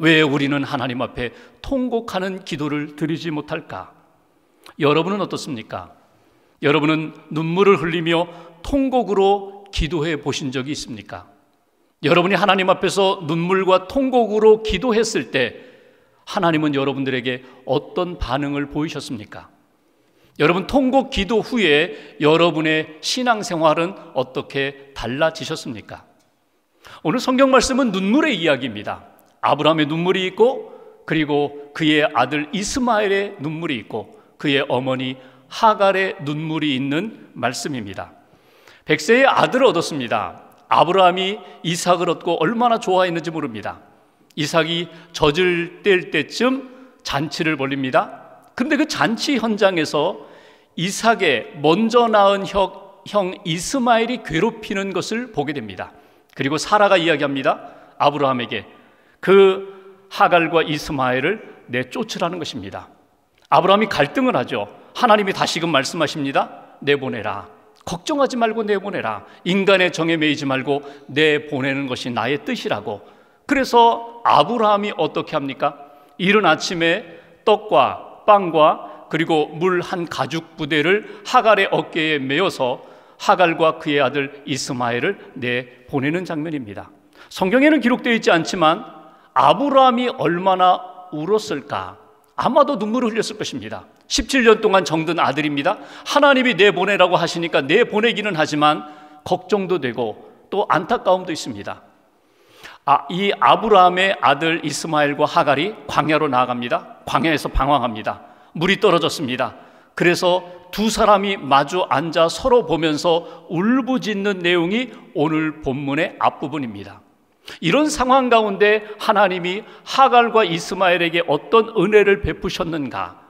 왜 우리는 하나님 앞에 통곡하는 기도를 드리지 못할까? 여러분은 어떻습니까? 여러분은 눈물을 흘리며 통곡으로 기도해 보신 적이 있습니까? 여러분이 하나님 앞에서 눈물과 통곡으로 기도했을 때 하나님은 여러분들에게 어떤 반응을 보이셨습니까? 여러분, 통곡 기도 후에 여러분의 신앙생활은 어떻게 달라지셨습니까? 오늘 성경 말씀은 눈물의 이야기입니다. 아브라함의 눈물이 있고, 그리고 그의 아들 이스마엘의 눈물이 있고, 그의 어머니 하갈의 눈물이 있는 말씀입니다. 100세의 아들을 얻었습니다. 아브라함이 이삭을 얻고 얼마나 좋아했는지 모릅니다. 이삭이 젖을 뗄 때쯤 잔치를 벌립니다. 그런데 그 잔치 현장에서 이삭의 먼저 낳은 형 이스마엘이 괴롭히는 것을 보게 됩니다. 그리고 사라가 이야기합니다. 아브라함에게 그 하갈과 이스마엘을 내쫓으라는 것입니다. 아브라함이 갈등을 하죠. 하나님이 다시금 말씀하십니다. 내보내라. 걱정하지 말고 내보내라. 인간의 정에 매이지 말고 내보내는 것이 나의 뜻이라고. 그래서 아브라함이 어떻게 합니까? 이른 아침에 떡과 빵과 그리고 물 한 가죽 부대를 하갈의 어깨에 메어서 하갈과 그의 아들 이스마엘을 내보내는 장면입니다. 성경에는 기록되어 있지 않지만 아브라함이 얼마나 울었을까? 아마도 눈물을 흘렸을 것입니다. 17년 동안 정든 아들입니다. 하나님이 내보내라고 하시니까 내보내기는 하지만 걱정도 되고 또 안타까움도 있습니다. 이 아브라함의 아들 이스마엘과 하갈이 광야로 나아갑니다. 광야에서 방황합니다. 물이 떨어졌습니다. 그래서 두 사람이 마주 앉아 서로 보면서 울부짖는 내용이 오늘 본문의 앞부분입니다. 이런 상황 가운데 하나님이 하갈과 이스마엘에게 어떤 은혜를 베푸셨는가?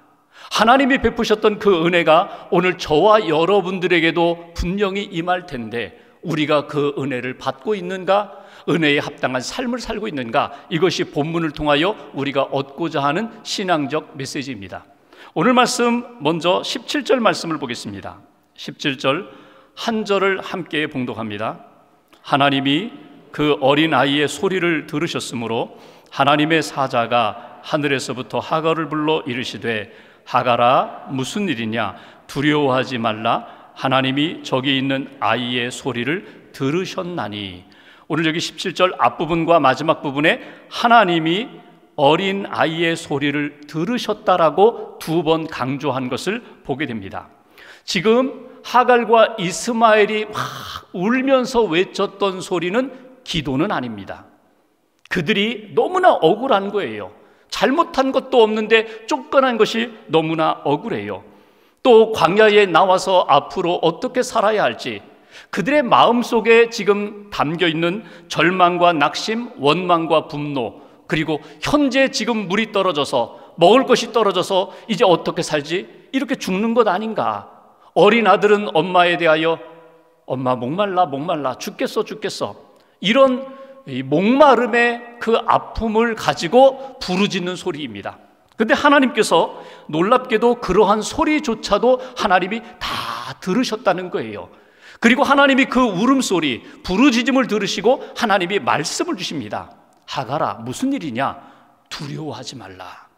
하나님이 베푸셨던 그 은혜가 오늘 저와 여러분들에게도 분명히 임할 텐데 우리가 그 은혜를 받고 있는가? 은혜에 합당한 삶을 살고 있는가? 이것이 본문을 통하여 우리가 얻고자 하는 신앙적 메시지입니다. 오늘 말씀 먼저 17절 말씀을 보겠습니다. 17절 한 절을 함께 봉독합니다. 하나님이 그 어린 아이의 소리를 들으셨으므로 하나님의 사자가 하늘에서부터 하갈을 불러 이르시되 하갈아 무슨 일이냐 두려워하지 말라 하나님이 저기 있는 아이의 소리를 들으셨나니. 오늘 여기 17절 앞부분과 마지막 부분에 하나님이 어린 아이의 소리를 들으셨다라고 두 번 강조한 것을 보게 됩니다. 지금 하갈과 이스마엘이 막 울면서 외쳤던 소리는 기도는 아닙니다. 그들이 너무나 억울한 거예요. 잘못한 것도 없는데 쫓겨난 것이 너무나 억울해요. 또 광야에 나와서 앞으로 어떻게 살아야 할지 그들의 마음속에 지금 담겨있는 절망과 낙심, 원망과 분노, 그리고 현재 지금 물이 떨어져서 먹을 것이 떨어져서 이제 어떻게 살지? 이렇게 죽는 것 아닌가? 어린 아들은 엄마에 대하여 엄마 목말라 죽겠어 이런 목마름의 그 아픔을 가지고 부르짖는 소리입니다. 그런데 하나님께서 놀랍게도 그러한 소리조차도 하나님이 다 들으셨다는 거예요. 그리고 하나님이 그 울음소리, 부르짖음을 들으시고 하나님이 말씀을 주십니다. 하갈아 무슨 일이냐? 두려워하지 말라.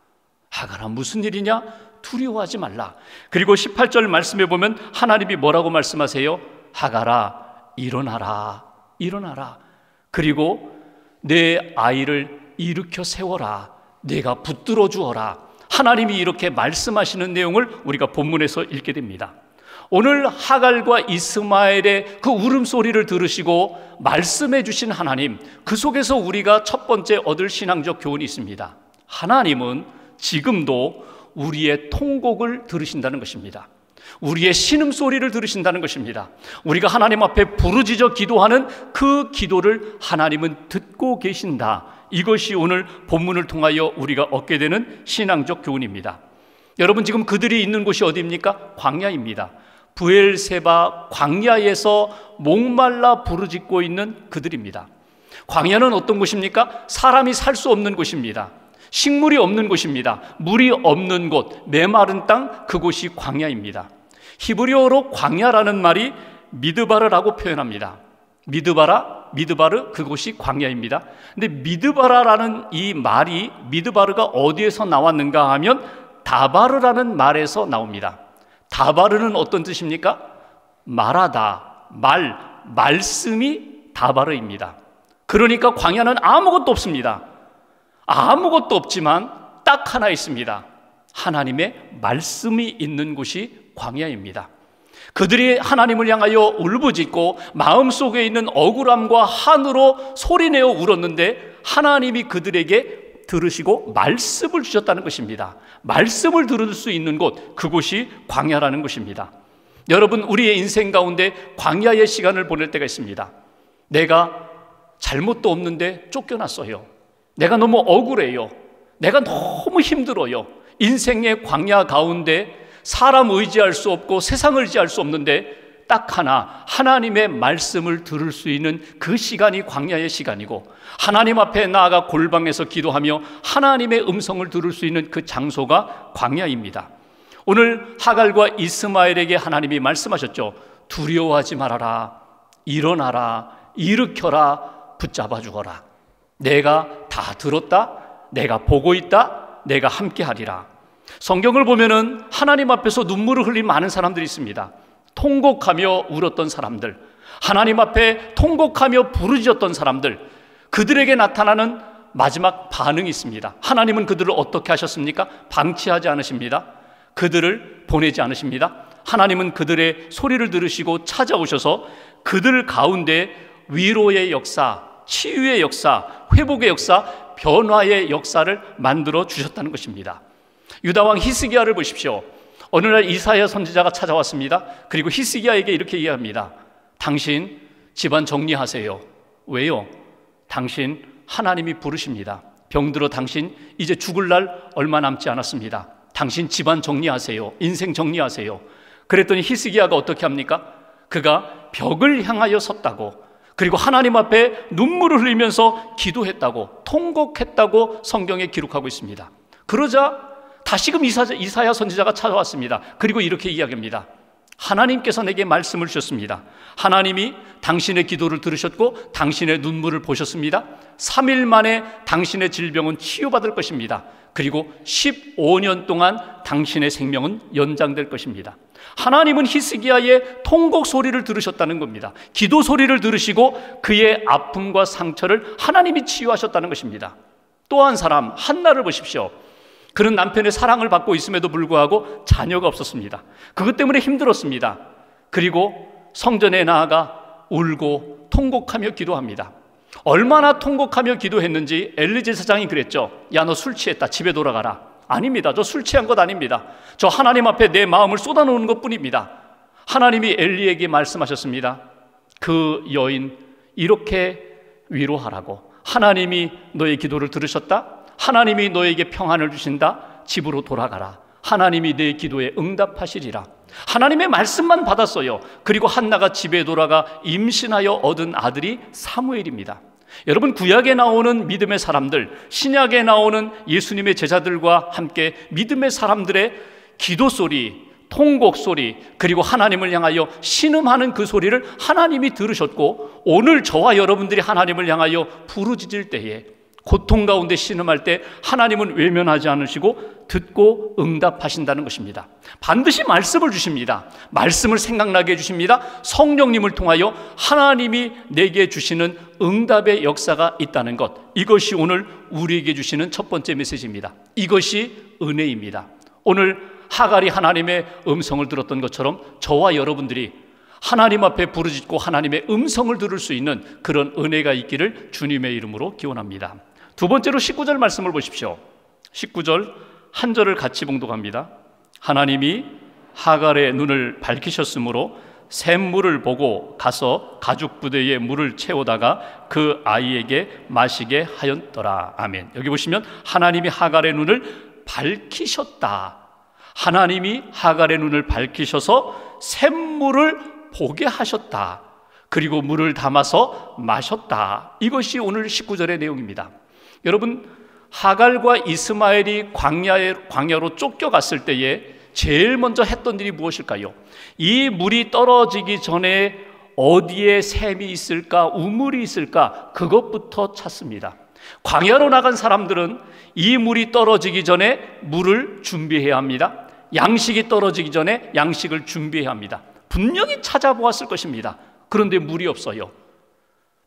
하갈아 무슨 일이냐? 두려워하지 말라. 그리고 18절 말씀에 보면 하나님이 뭐라고 말씀하세요? 하갈아 일어나라. 그리고 내 아이를 일으켜 세워라. 내가 붙들어 주어라. 하나님이 이렇게 말씀하시는 내용을 우리가 본문에서 읽게 됩니다. 오늘 하갈과 이스마엘의 그 울음소리를 들으시고 말씀해 주신 하나님, 그 속에서 우리가 첫 번째 얻을 신앙적 교훈이 있습니다. 하나님은 지금도 우리의 통곡을 들으신다는 것입니다. 우리의 신음소리를 들으신다는 것입니다. 우리가 하나님 앞에 부르짖어 기도하는 그 기도를 하나님은 듣고 계신다. 이것이 오늘 본문을 통하여 우리가 얻게 되는 신앙적 교훈입니다. 여러분, 지금 그들이 있는 곳이 어디입니까? 광야입니다. 브엘세바 광야에서 목말라 부르짖고 있는 그들입니다. 광야는 어떤 곳입니까? 사람이 살 수 없는 곳입니다. 식물이 없는 곳입니다. 물이 없는 곳, 메마른 땅, 그곳이 광야입니다. 히브리어로 광야라는 말이 미드바르라고 표현합니다. 미드바라, 미드바르, 그곳이 광야입니다. 근데 미드바라라는 이 말이 미드바르가 어디에서 나왔는가 하면 다바르라는 말에서 나옵니다. 다바르는 어떤 뜻입니까? 말하다, 말씀이 다바르입니다. 그러니까 광야는 아무것도 없습니다. 아무것도 없지만 딱 하나 있습니다. 하나님의 말씀이 있는 곳이 광야입니다. 그들이 하나님을 향하여 울부짖고 마음속에 있는 억울함과 한으로 소리내어 울었는데 하나님이 그들에게 들으시고 말씀을 주셨다는 것입니다. 말씀을 들을 수 있는 곳, 그곳이 광야라는 것입니다. 여러분, 우리의 인생 가운데 광야의 시간을 보낼 때가 있습니다. 내가 잘못도 없는데 쫓겨났어요. 내가 너무 억울해요. 내가 너무 힘들어요. 인생의 광야 가운데 사람 의지할 수 없고 세상 의지할 수 없는데 딱 하나 하나님의 말씀을 들을 수 있는 그 시간이 광야의 시간이고, 하나님 앞에 나아가 골방에서 기도하며 하나님의 음성을 들을 수 있는 그 장소가 광야입니다. 오늘 하갈과 이스마엘에게 하나님이 말씀하셨죠. 두려워하지 말아라. 일어나라. 일으켜라. 붙잡아 주거라. 내가 다 들었다. 내가 보고 있다. 내가 함께 하리라. 성경을 보면은 하나님 앞에서 눈물을 흘린 많은 사람들이 있습니다. 통곡하며 울었던 사람들, 하나님 앞에 통곡하며 부르짖었던 사람들, 그들에게 나타나는 마지막 반응이 있습니다. 하나님은 그들을 어떻게 하셨습니까? 방치하지 않으십니다. 그들을 보내지 않으십니다. 하나님은 그들의 소리를 들으시고 찾아오셔서 그들 가운데 위로의 역사, 치유의 역사, 회복의 역사, 변화의 역사를 만들어 주셨다는 것입니다. 유다왕 히스기야를 보십시오. 어느 날 이사야 선지자가 찾아왔습니다. 그리고 히스기야에게 이렇게 이야기합니다. 당신 집안 정리하세요. 왜요? 당신 하나님이 부르십니다. 병들어 당신 이제 죽을 날 얼마 남지 않았습니다. 당신 집안 정리하세요. 인생 정리하세요. 그랬더니 히스기야가 어떻게 합니까? 그가 벽을 향하여 섰다고, 그리고 하나님 앞에 눈물을 흘리면서 기도했다고, 통곡했다고 성경에 기록하고 있습니다. 그러자 다시금 이사야 선지자가 찾아왔습니다. 그리고 이렇게 이야기합니다. 하나님께서 내게 말씀을 주셨습니다. 하나님이 당신의 기도를 들으셨고 당신의 눈물을 보셨습니다. 3일 만에 당신의 질병은 치유받을 것입니다. 그리고 15년 동안 당신의 생명은 연장될 것입니다. 하나님은 히스기야의 통곡 소리를 들으셨다는 겁니다. 기도 소리를 들으시고 그의 아픔과 상처를 하나님이 치유하셨다는 것입니다. 또 한 사람, 한나를 보십시오. 그는 남편의 사랑을 받고 있음에도 불구하고 자녀가 없었습니다. 그것 때문에 힘들었습니다. 그리고 성전에 나아가 울고 통곡하며 기도합니다. 얼마나 통곡하며 기도했는지 엘리 제사장이 그랬죠. 야, 너 술 취했다. 집에 돌아가라. 아닙니다. 저 술 취한 것 아닙니다. 저 하나님 앞에 내 마음을 쏟아놓는 것뿐입니다. 하나님이 엘리에게 말씀하셨습니다. 그 여인 이렇게 위로하라고. 하나님이 너의 기도를 들으셨다. 하나님이 너에게 평안을 주신다. 집으로 돌아가라. 하나님이 내 기도에 응답하시리라. 하나님의 말씀만 받았어요. 그리고 한나가 집에 돌아가 임신하여 얻은 아들이 사무엘입니다. 여러분, 구약에 나오는 믿음의 사람들, 신약에 나오는 예수님의 제자들과 함께 믿음의 사람들의 기도 소리, 통곡 소리, 그리고 하나님을 향하여 신음하는 그 소리를 하나님이 들으셨고, 오늘 저와 여러분들이 하나님을 향하여 부르짖을 때에, 고통 가운데 신음할 때 하나님은 외면하지 않으시고 듣고 응답하신다는 것입니다. 반드시 말씀을 주십니다. 말씀을 생각나게 해주십니다. 성령님을 통하여 하나님이 내게 주시는 응답의 역사가 있다는 것, 이것이 오늘 우리에게 주시는 첫 번째 메시지입니다. 이것이 은혜입니다. 오늘 하갈이 하나님의 음성을 들었던 것처럼 저와 여러분들이 하나님 앞에 부르짖고 하나님의 음성을 들을 수 있는 그런 은혜가 있기를 주님의 이름으로 기원합니다. 두 번째로 19절 말씀을 보십시오. 19절 한 절을 같이 봉독합니다. 하나님이 하갈의 눈을 밝히셨으므로 샘물을 보고 가서 가죽 부대에 물을 채우다가 그 아이에게 마시게 하였더라. 아멘. 여기 보시면 하나님이 하갈의 눈을 밝히셨다. 하나님이 하갈의 눈을 밝히셔서 샘물을 보게 하셨다. 그리고 물을 담아서 마셨다. 이것이 오늘 19절의 내용입니다. 여러분, 하갈과 이스마엘이 광야로 쫓겨갔을 때에 제일 먼저 했던 일이 무엇일까요? 이 물이 떨어지기 전에 어디에 샘이 있을까, 우물이 있을까, 그것부터 찾습니다. 광야로 나간 사람들은 이 물이 떨어지기 전에 물을 준비해야 합니다. 양식이 떨어지기 전에 양식을 준비해야 합니다. 분명히 찾아보았을 것입니다. 그런데 물이 없어요.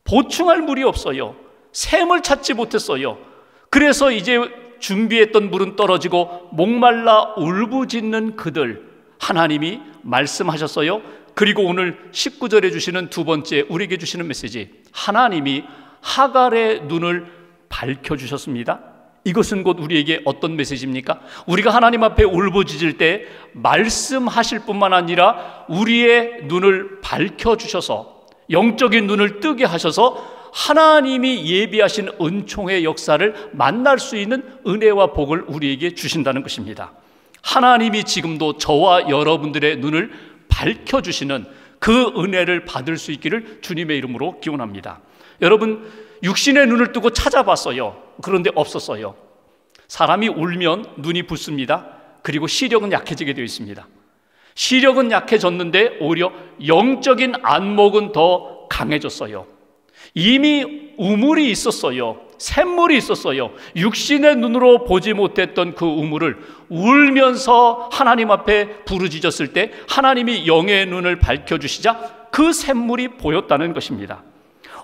보충할 물이 없어요. 샘을 찾지 못했어요. 그래서 이제 준비했던 물은 떨어지고 목말라 울부짖는 그들, 하나님이 말씀하셨어요. 그리고 오늘 19절에 주시는 두 번째 우리에게 주시는 메시지, 하나님이 하갈의 눈을 밝혀주셨습니다. 이것은 곧 우리에게 어떤 메시지입니까? 우리가 하나님 앞에 울부짖을 때 말씀하실 뿐만 아니라 우리의 눈을 밝혀주셔서, 영적인 눈을 뜨게 하셔서 하나님이 예비하신 은총의 역사를 만날 수 있는 은혜와 복을 우리에게 주신다는 것입니다. 하나님이 지금도 저와 여러분들의 눈을 밝혀주시는 그 은혜를 받을 수 있기를 주님의 이름으로 기원합니다. 여러분, 육신의 눈을 뜨고 찾아봤어요. 그런데 없었어요. 사람이 울면 눈이 붓습니다. 그리고 시력은 약해지게 되어 있습니다. 시력은 약해졌는데 오히려 영적인 안목은 더 강해졌어요. 이미 우물이 있었어요. 샘물이 있었어요. 육신의 눈으로 보지 못했던 그 우물을 울면서 하나님 앞에 부르짖었을 때 하나님이 영의 눈을 밝혀주시자 그 샘물이 보였다는 것입니다.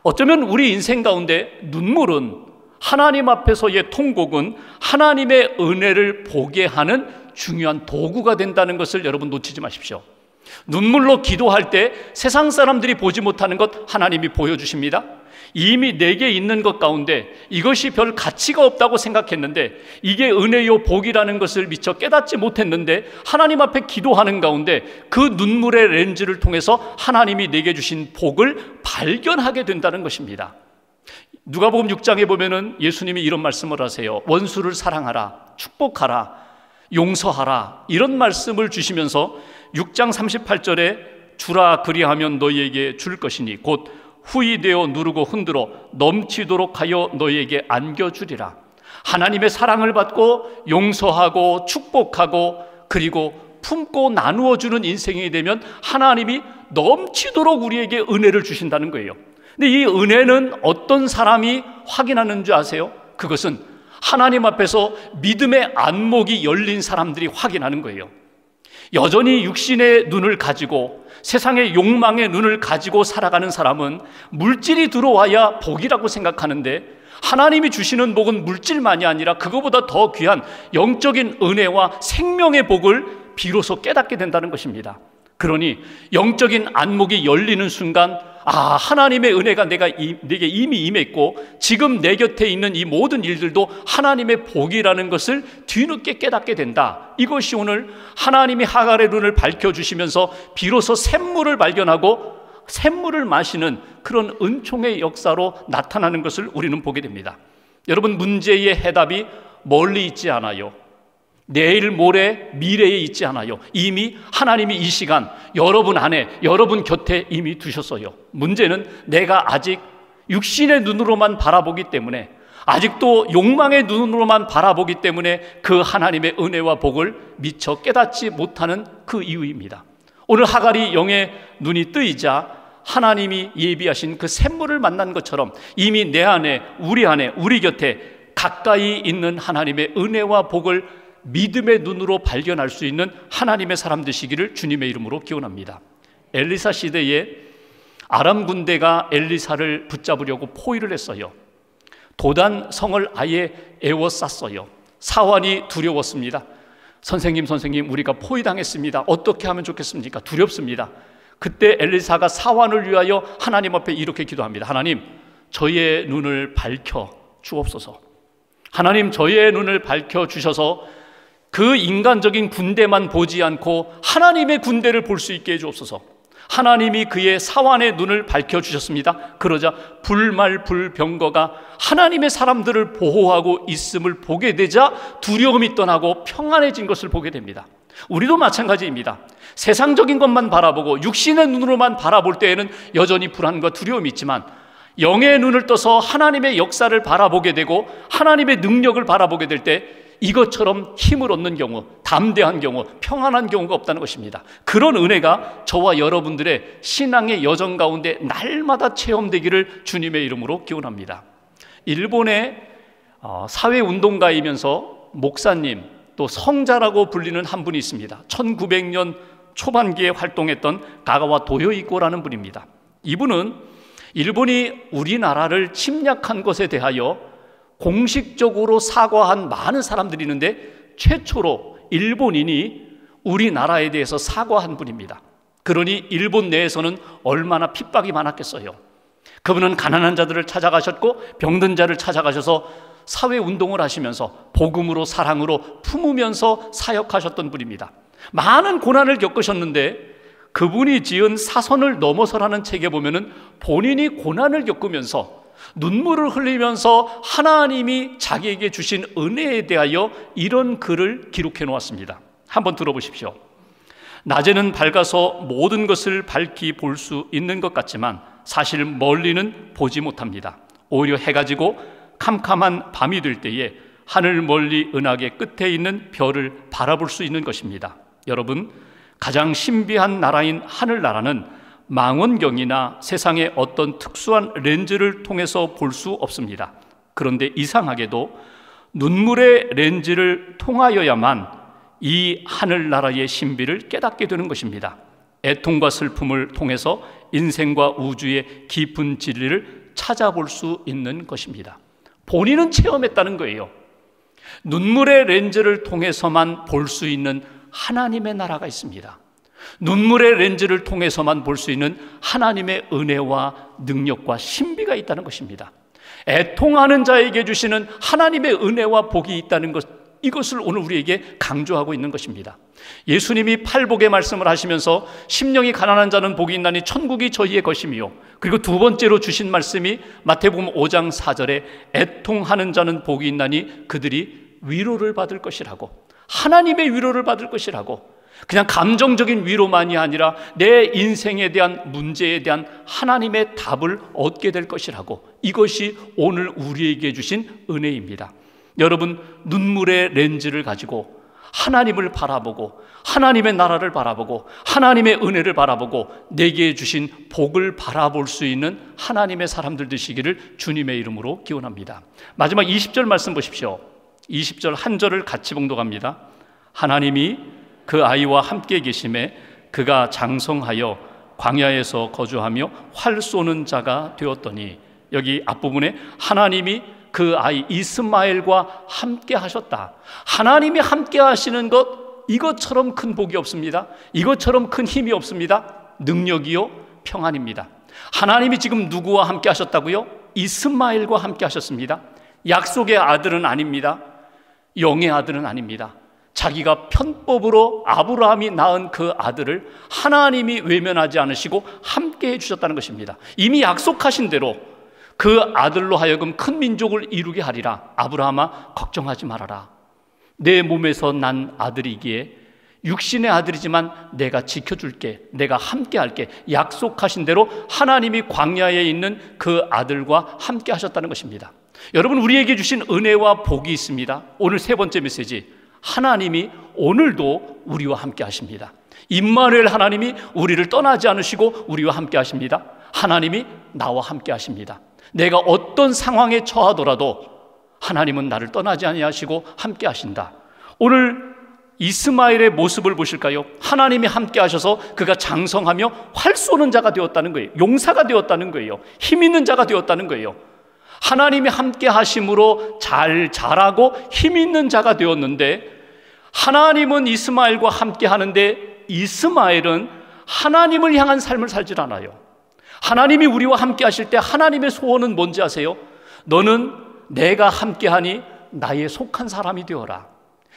어쩌면 우리 인생 가운데 눈물은, 하나님 앞에서의 통곡은 하나님의 은혜를 보게 하는 중요한 도구가 된다는 것을 여러분 놓치지 마십시오. 눈물로 기도할 때 세상 사람들이 보지 못하는 것 하나님이 보여주십니다. 이미 내게 있는 것 가운데 이것이 별 가치가 없다고 생각했는데, 이게 은혜요 복이라는 것을 미처 깨닫지 못했는데 하나님 앞에 기도하는 가운데 그 눈물의 렌즈를 통해서 하나님이 내게 주신 복을 발견하게 된다는 것입니다. 누가복음 6장에 보면은 예수님이 이런 말씀을 하세요. 원수를 사랑하라, 축복하라, 용서하라, 이런 말씀을 주시면서 6장 38절에 주라 그리하면 너희에게 줄 것이니 곧 후이되어 누르고 흔들어 넘치도록 하여 너희에게 안겨주리라. 하나님의 사랑을 받고 용서하고 축복하고 그리고 품고 나누어주는 인생이 되면 하나님이 넘치도록 우리에게 은혜를 주신다는 거예요. 근데 이 은혜는 어떤 사람이 확인하는 줄 아세요? 그것은 하나님 앞에서 믿음의 안목이 열린 사람들이 확인하는 거예요. 여전히 육신의 눈을 가지고 세상의 욕망의 눈을 가지고 살아가는 사람은 물질이 들어와야 복이라고 생각하는데, 하나님이 주시는 복은 물질만이 아니라 그거보다 더 귀한 영적인 은혜와 생명의 복을 비로소 깨닫게 된다는 것입니다. 그러니 영적인 안목이 열리는 순간, 아, 하나님의 은혜가 내게 이미 임했고 지금 내 곁에 있는 이 모든 일들도 하나님의 복이라는 것을 뒤늦게 깨닫게 된다. 이것이 오늘 하나님이 하갈의 눈을 밝혀주시면서 비로소 샘물을 발견하고 샘물을 마시는 그런 은총의 역사로 나타나는 것을 우리는 보게 됩니다. 여러분, 문제의 해답이 멀리 있지 않아요. 내일 모레 미래에 있지 않아요. 이미 하나님이 이 시간 여러분 안에, 여러분 곁에 이미 두셨어요. 문제는 내가 아직 육신의 눈으로만 바라보기 때문에, 아직도 욕망의 눈으로만 바라보기 때문에 그 하나님의 은혜와 복을 미처 깨닫지 못하는 그 이유입니다. 오늘 하갈이 영의 눈이 뜨이자 하나님이 예비하신 그 샘물을 만난 것처럼 이미 내 안에, 우리 곁에 가까이 있는 하나님의 은혜와 복을 믿음의 눈으로 발견할 수 있는 하나님의 사람 되시기를 주님의 이름으로 기원합니다. 엘리사 시대에 아람 군대가 엘리사를 붙잡으려고 포위를 했어요. 도단 성을 아예 에워쌌어요. 사환이 두려웠습니다. 선생님, 우리가 포위당했습니다. 어떻게 하면 좋겠습니까? 두렵습니다. 그때 엘리사가 사환을 위하여 하나님 앞에 이렇게 기도합니다. 하나님, 저의 눈을 밝혀 주옵소서. 하나님, 저의 눈을 밝혀 주셔서 그 인간적인 군대만 보지 않고 하나님의 군대를 볼 수 있게 해주옵소서. 하나님이 그의 사환의 눈을 밝혀주셨습니다. 그러자 불말불병거가 하나님의 사람들을 보호하고 있음을 보게 되자 두려움이 떠나고 평안해진 것을 보게 됩니다. 우리도 마찬가지입니다. 세상적인 것만 바라보고 육신의 눈으로만 바라볼 때에는 여전히 불안과 두려움이 있지만 영의 눈을 떠서 하나님의 역사를 바라보게 되고 하나님의 능력을 바라보게 될 때 이것처럼 힘을 얻는 경우, 담대한 경우, 평안한 경우가 없다는 것입니다. 그런 은혜가 저와 여러분들의 신앙의 여정 가운데 날마다 체험되기를 주님의 이름으로 기원합니다. 일본의 사회운동가이면서 목사님 또 성자라고 불리는 한 분이 있습니다. 1900년 초반기에 활동했던 가가와 도요이코라는 분입니다. 이분은 일본이 우리나라를 침략한 것에 대하여 공식적으로 사과한 많은 사람들이 있는데 최초로 일본인이 우리나라에 대해서 사과한 분입니다. 그러니 일본 내에서는 얼마나 핍박이 많았겠어요. 그분은 가난한 자들을 찾아가셨고 병든 자를 찾아가셔서 사회운동을 하시면서 복음으로 사랑으로 품으면서 사역하셨던 분입니다. 많은 고난을 겪으셨는데 그분이 지은 사선을 넘어서라는 책에 보면은 본인이 고난을 겪으면서 눈물을 흘리면서 하나님이 자기에게 주신 은혜에 대하여 이런 글을 기록해 놓았습니다. 한번 들어보십시오. 낮에는 밝아서 모든 것을 밝히 볼 수 있는 것 같지만 사실 멀리는 보지 못합니다. 오히려 해가 지고 캄캄한 밤이 될 때에 하늘 멀리 은하계 끝에 있는 별을 바라볼 수 있는 것입니다. 여러분, 가장 신비한 나라인 하늘나라는 망원경이나 세상의 어떤 특수한 렌즈를 통해서 볼 수 없습니다. 그런데 이상하게도 눈물의 렌즈를 통하여야만 이 하늘나라의 신비를 깨닫게 되는 것입니다. 애통과 슬픔을 통해서 인생과 우주의 깊은 진리를 찾아볼 수 있는 것입니다. 본인은 체험했다는 거예요. 눈물의 렌즈를 통해서만 볼 수 있는 하나님의 나라가 있습니다. 눈물의 렌즈를 통해서만 볼 수 있는 하나님의 은혜와 능력과 신비가 있다는 것입니다. 애통하는 자에게 주시는 하나님의 은혜와 복이 있다는 것, 이것을 오늘 우리에게 강조하고 있는 것입니다. 예수님이 팔복의 말씀을 하시면서 심령이 가난한 자는 복이 있나니 천국이 저희의 것이며, 그리고 두 번째로 주신 말씀이 마태복음 5장 4절에 애통하는 자는 복이 있나니 그들이 위로를 받을 것이라고, 하나님의 위로를 받을 것이라고, 그냥 감정적인 위로만이 아니라 내 인생에 대한 문제에 대한 하나님의 답을 얻게 될 것이라고, 이것이 오늘 우리에게 주신 은혜입니다. 여러분, 눈물의 렌즈를 가지고 하나님을 바라보고 하나님의 나라를 바라보고 하나님의 은혜를 바라보고 내게 주신 복을 바라볼 수 있는 하나님의 사람들 되시기를 주님의 이름으로 기원합니다. 마지막 20절 말씀 보십시오. 20절 한 절을 같이 봉독합니다. 하나님이 그 아이와 함께 계심에 그가 장성하여 광야에서 거주하며 활 쏘는 자가 되었더니, 여기 앞부분에 하나님이 그 아이 이스마엘과 함께 하셨다. 하나님이 함께 하시는 것, 이것처럼 큰 복이 없습니다. 이것처럼 큰 힘이 없습니다. 능력이요 평안입니다. 하나님이 지금 누구와 함께 하셨다고요? 이스마엘과 함께 하셨습니다. 약속의 아들은 아닙니다. 영의 아들은 아닙니다. 자기가 편법으로 아브라함이 낳은 그 아들을 하나님이 외면하지 않으시고 함께 해주셨다는 것입니다. 이미 약속하신 대로 그 아들로 하여금 큰 민족을 이루게 하리라. 아브라함아, 걱정하지 말아라. 내 몸에서 난 아들이기에 육신의 아들이지만 내가 지켜줄게, 내가 함께 할게. 약속하신 대로 하나님이 광야에 있는 그 아들과 함께 하셨다는 것입니다. 여러분, 우리에게 주신 은혜와 복이 있습니다. 오늘 세 번째 메시지, 하나님이 오늘도 우리와 함께 하십니다. 임마누엘, 하나님이 우리를 떠나지 않으시고 우리와 함께 하십니다. 하나님이 나와 함께 하십니다. 내가 어떤 상황에 처하더라도 하나님은 나를 떠나지 아니하시고 함께 하신다. 오늘 이스마엘의 모습을 보실까요? 하나님이 함께 하셔서 그가 장성하며 활 쏘는 자가 되었다는 거예요. 용사가 되었다는 거예요. 힘 있는 자가 되었다는 거예요. 하나님이 함께 하심으로 잘 자라고 힘 있는 자가 되었는데, 하나님은 이스마엘과 함께 하는데 이스마엘은 하나님을 향한 삶을 살질 않아요. 하나님이 우리와 함께 하실 때 하나님의 소원은 뭔지 아세요? 너는 내가 함께하니 나에 속한 사람이 되어라.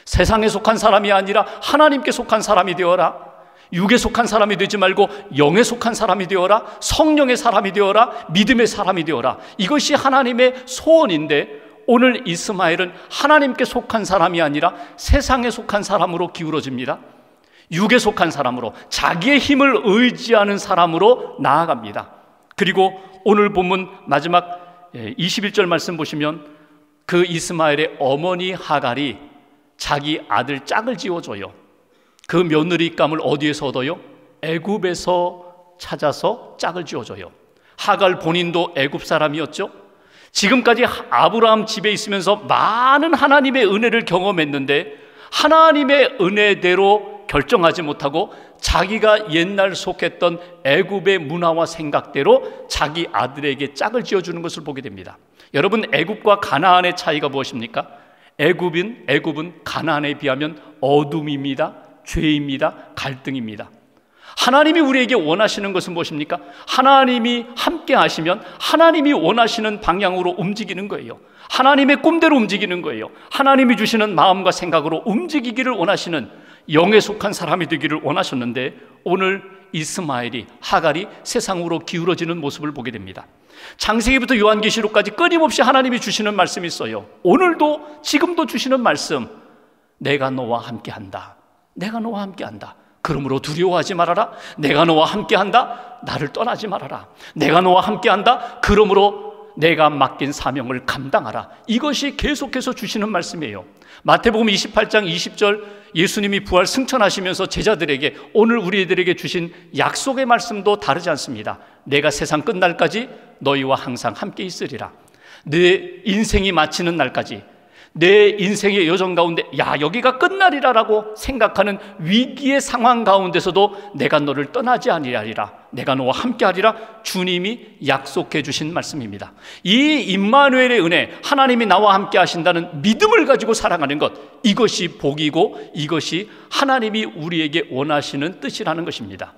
세상에 속한 사람이 아니라 하나님께 속한 사람이 되어라. 육에 속한 사람이 되지 말고 영에 속한 사람이 되어라. 성령의 사람이 되어라. 믿음의 사람이 되어라. 이것이 하나님의 소원인데, 오늘 이스마엘은 하나님께 속한 사람이 아니라 세상에 속한 사람으로 기울어집니다. 육에 속한 사람으로, 자기의 힘을 의지하는 사람으로 나아갑니다. 그리고 오늘 본문 마지막 21절 말씀 보시면 그 이스마엘의 어머니 하갈이 자기 아들 짝을 지어줘요. 그 며느리감을 어디에서 얻어요? 애굽에서 찾아서 짝을 지어줘요. 하갈 본인도 애굽 사람이었죠. 지금까지 아브라함 집에 있으면서 많은 하나님의 은혜를 경험했는데 하나님의 은혜대로 결정하지 못하고 자기가 옛날 속했던 애굽의 문화와 생각대로 자기 아들에게 짝을 지어주는 것을 보게 됩니다. 여러분, 애굽과 가나안의 차이가 무엇입니까? 애굽은 가나안에 비하면 어둠입니다. 죄입니다. 갈등입니다. 하나님이 우리에게 원하시는 것은 무엇입니까? 하나님이 함께 하시면 하나님이 원하시는 방향으로 움직이는 거예요. 하나님의 꿈대로 움직이는 거예요. 하나님이 주시는 마음과 생각으로 움직이기를 원하시는 영에 속한 사람이 되기를 원하셨는데 오늘 이스마엘이 하갈이 세상으로 기울어지는 모습을 보게 됩니다. 창세기부터 요한계시록까지 끊임없이 하나님이 주시는 말씀이 있어요. 오늘도 지금도 주시는 말씀, 내가 너와 함께한다. 내가 너와 함께한다. 그러므로 두려워하지 말아라. 내가 너와 함께한다. 나를 떠나지 말아라. 내가 너와 함께한다. 그러므로 내가 맡긴 사명을 감당하라. 이것이 계속해서 주시는 말씀이에요. 마태복음 28장 20절 예수님이 부활 승천하시면서 제자들에게 오늘 우리들에게 주신 약속의 말씀도 다르지 않습니다. 내가 세상 끝날까지 너희와 항상 함께 있으리라. 내 인생이 마치는 날까지, 내 인생의 여정 가운데 여기가 끝날이라라고 생각하는 위기의 상황 가운데서도 내가 너를 떠나지 아니하리라, 내가 너와 함께하리라, 주님이 약속해 주신 말씀입니다. 이 임마누엘의 은혜, 하나님이 나와 함께 하신다는 믿음을 가지고 살아가는 것, 이것이 복이고 이것이 하나님이 우리에게 원하시는 뜻이라는 것입니다.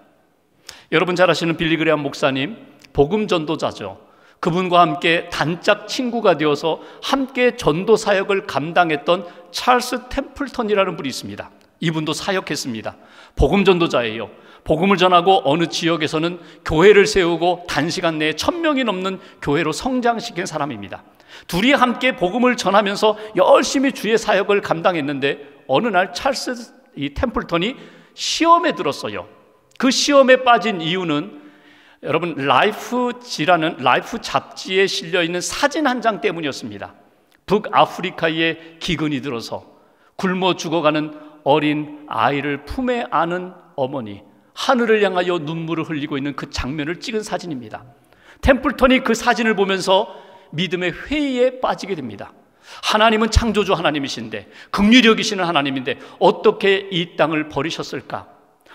여러분 잘 아시는 빌리그레함 목사님, 복음 전도자죠. 그분과 함께 단짝 친구가 되어서 함께 전도 사역을 감당했던 찰스 템플턴이라는 분이 있습니다. 이분도 사역했습니다. 복음 전도자예요. 복음을 전하고 어느 지역에서는 교회를 세우고 단시간 내에 1000명이 넘는 교회로 성장시킨 사람입니다. 둘이 함께 복음을 전하면서 열심히 주의 사역을 감당했는데 어느 날 찰스 템플턴이 시험에 들었어요. 그 시험에 빠진 이유는 여러분 라이프 잡지에 실려있는 사진 한 장 때문이었습니다. 북아프리카에 기근이 들어서 굶어 죽어가는 어린 아이를 품에 안은 어머니, 하늘을 향하여 눈물을 흘리고 있는 그 장면을 찍은 사진입니다. 템플턴이 그 사진을 보면서 믿음의 회의에 빠지게 됩니다. 하나님은 창조주 하나님이신데, 긍휼히 여기시는 하나님인데 어떻게 이 땅을 버리셨을까?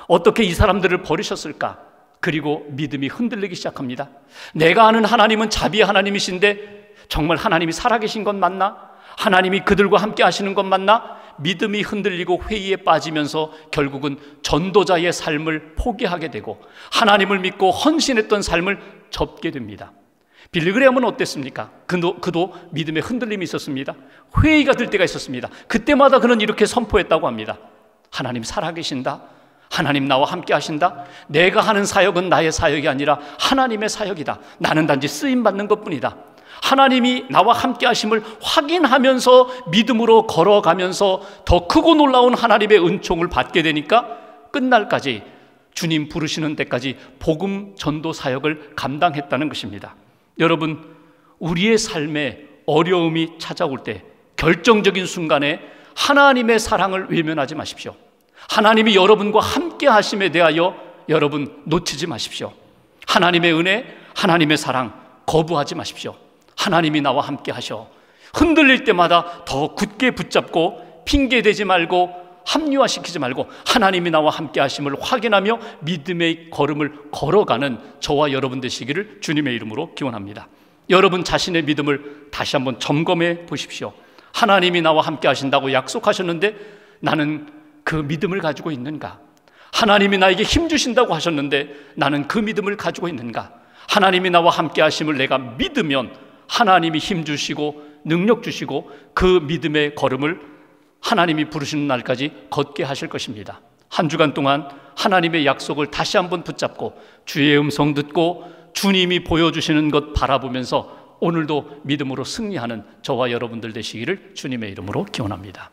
어떻게 이 사람들을 버리셨을까? 그리고 믿음이 흔들리기 시작합니다. 내가 아는 하나님은 자비의 하나님이신데 정말 하나님이 살아계신 것 맞나? 하나님이 그들과 함께 하시는 것 맞나? 믿음이 흔들리고 회의에 빠지면서 결국은 전도자의 삶을 포기하게 되고 하나님을 믿고 헌신했던 삶을 접게 됩니다. 빌리그레함은 어땠습니까? 그도 믿음의 흔들림이 있었습니다. 회의가 들 때가 있었습니다. 그때마다 그는 이렇게 선포했다고 합니다. 하나님 살아계신다. 하나님 나와 함께 하신다. 내가 하는 사역은 나의 사역이 아니라 하나님의 사역이다. 나는 단지 쓰임받는 것뿐이다. 하나님이 나와 함께 하심을 확인하면서 믿음으로 걸어가면서 더 크고 놀라운 하나님의 은총을 받게 되니까 끝날까지 주님 부르시는 때까지 복음 전도 사역을 감당했다는 것입니다. 여러분, 우리의 삶에 어려움이 찾아올 때 결정적인 순간에 하나님의 사랑을 외면하지 마십시오. 하나님이 여러분과 함께 하심에 대하여 여러분 놓치지 마십시오. 하나님의 은혜, 하나님의 사랑 거부하지 마십시오. 하나님이 나와 함께 하셔. 흔들릴 때마다 더 굳게 붙잡고 핑계대지 말고 합리화시키지 말고 하나님이 나와 함께 하심을 확인하며 믿음의 걸음을 걸어가는 저와 여러분 되시기를 주님의 이름으로 기원합니다. 여러분 자신의 믿음을 다시 한번 점검해 보십시오. 하나님이 나와 함께 하신다고 약속하셨는데 나는 그 믿음을 가지고 있는가? 하나님이 나에게 힘 주신다고 하셨는데 나는 그 믿음을 가지고 있는가? 하나님이 나와 함께 하심을 내가 믿으면 하나님이 힘 주시고 능력 주시고 그 믿음의 걸음을 하나님이 부르시는 날까지 걷게 하실 것입니다. 한 주간 동안 하나님의 약속을 다시 한번 붙잡고 주의 음성 듣고 주님이 보여주시는 것 바라보면서 오늘도 믿음으로 승리하는 저와 여러분들 되시기를 주님의 이름으로 기원합니다.